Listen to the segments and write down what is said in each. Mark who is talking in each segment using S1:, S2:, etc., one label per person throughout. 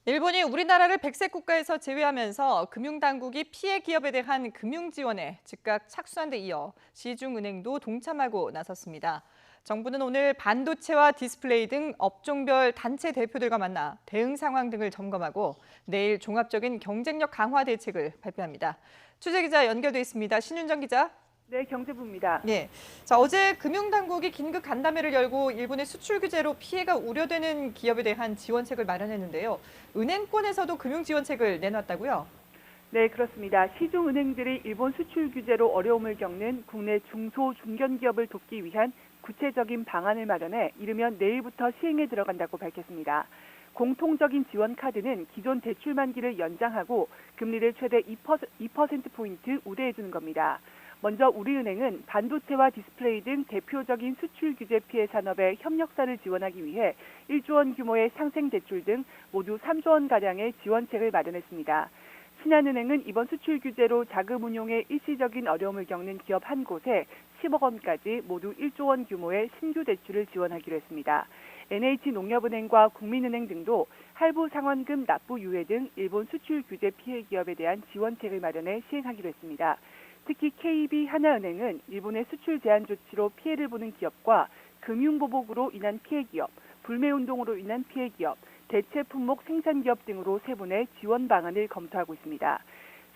S1: 일본이 우리나라를 백색 국가에서 제외하면서 금융당국이 피해 기업에 대한 금융 지원에 즉각 착수한 데 이어 시중은행도 동참하고 나섰습니다. 정부는 오늘 반도체와 디스플레이 등 업종별 단체 대표들과 만나 대응 상황 등을 점검하고 내일 종합적인 경쟁력 강화 대책을 발표합니다. 취재기자 연결돼 있습니다. 신윤정 기자.
S2: 네, 경제부입니다.
S1: 네. 자, 어제 금융당국이 긴급 간담회를 열고 일본의 수출 규제로 피해가 우려되는 기업에 대한 지원책을 마련했는데요. 은행권에서도 금융 지원책을 내놨다고요?
S2: 네, 그렇습니다. 시중은행들이 일본 수출 규제로 어려움을 겪는 국내 중소 중견기업을 돕기 위한 구체적인 방안을 마련해 이르면 내일부터 시행에 들어간다고 밝혔습니다. 공통적인 지원 카드는 기존 대출 만기를 연장하고 금리를 최대 2%포인트 우대해 주는 겁니다. 먼저 우리은행은 반도체와 디스플레이 등 대표적인 수출 규제 피해 산업의 협력사를 지원하기 위해 1조 원 규모의 상생 대출 등 모두 3조 원가량의 지원책을 마련했습니다. 신한은행은 이번 수출 규제로 자금 운용에 일시적인 어려움을 겪는 기업 한 곳에 10억 원까지 모두 1조 원 규모의 신규 대출을 지원하기로 했습니다. NH농협은행과 국민은행 등도 할부 상환금 납부 유예 등 일본 수출 규제 피해 기업에 대한 지원책을 마련해 시행하기로 했습니다. 특히 KB 하나은행은 일본의 수출 제한 조치로 피해를 보는 기업과 금융보복으로 인한 피해 기업, 불매운동으로 인한 피해 기업, 대체 품목 생산 기업 등으로 세분의 지원 방안을 검토하고 있습니다.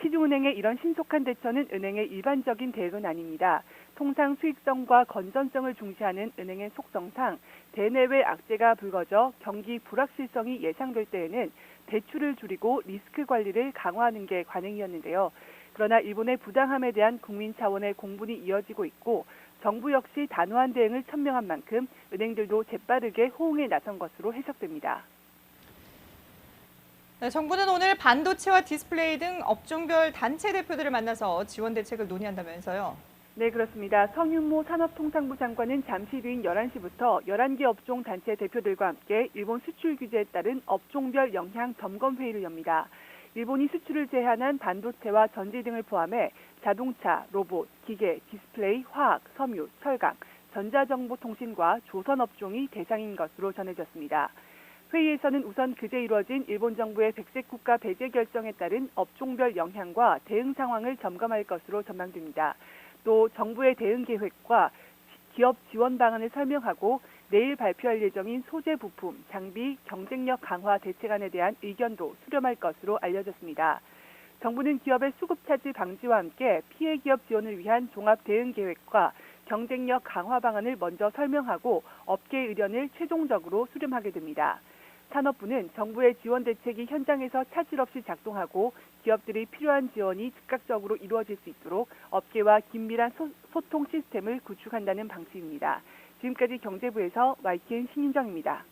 S2: 시중은행의 이런 신속한 대처는 은행의 일반적인 대응은 아닙니다. 통상 수익성과 건전성을 중시하는 은행의 속성상 대내외 악재가 불거져 경기 불확실성이 예상될 때에는 대출을 줄이고 리스크 관리를 강화하는 게 관행이었는데요. 그러나 일본의 부당함에 대한 국민 차원의 공분이 이어지고 있고 정부 역시 단호한 대응을 천명한 만큼 은행들도 재빠르게 호응에 나선 것으로 해석됩니다.
S1: 네, 정부는 오늘 반도체와 디스플레이 등 업종별 단체 대표들을 만나서 지원 대책을 논의한다면서요.
S2: 네, 그렇습니다. 성윤모 산업통상부 장관은 잠시 뒤인 11시부터 11개 업종 단체 대표들과 함께 일본 수출 규제에 따른 업종별 영향 점검 회의를 엽니다. 일본이 수출을 제한한 반도체와 전지 등을 포함해 자동차, 로봇, 기계, 디스플레이, 화학, 섬유, 철강, 전자정보통신과 조선 업종이 대상인 것으로 전해졌습니다. 회의에서는 우선 그제 이뤄진 일본 정부의 백색 국가 배제 결정에 따른 업종별 영향과 대응 상황을 점검할 것으로 전망됩니다. 또 정부의 대응 계획과 기업 지원 방안을 설명하고 내일 발표할 예정인 소재 부품, 장비, 경쟁력 강화 대책안에 대한 의견도 수렴할 것으로 알려졌습니다. 정부는 기업의 수급 차질 방지와 함께 피해 기업 지원을 위한 종합 대응 계획과 경쟁력 강화 방안을 먼저 설명하고 업계 의견을 최종적으로 수렴하게 됩니다. 산업부는 정부의 지원 대책이 현장에서 차질 없이 작동하고 기업들이 필요한 지원이 즉각적으로 이루어질 수 있도록 업계와 긴밀한 소통 시스템을 구축한다는 방침입니다. 지금까지 경제부에서 YTN 신윤정입니다.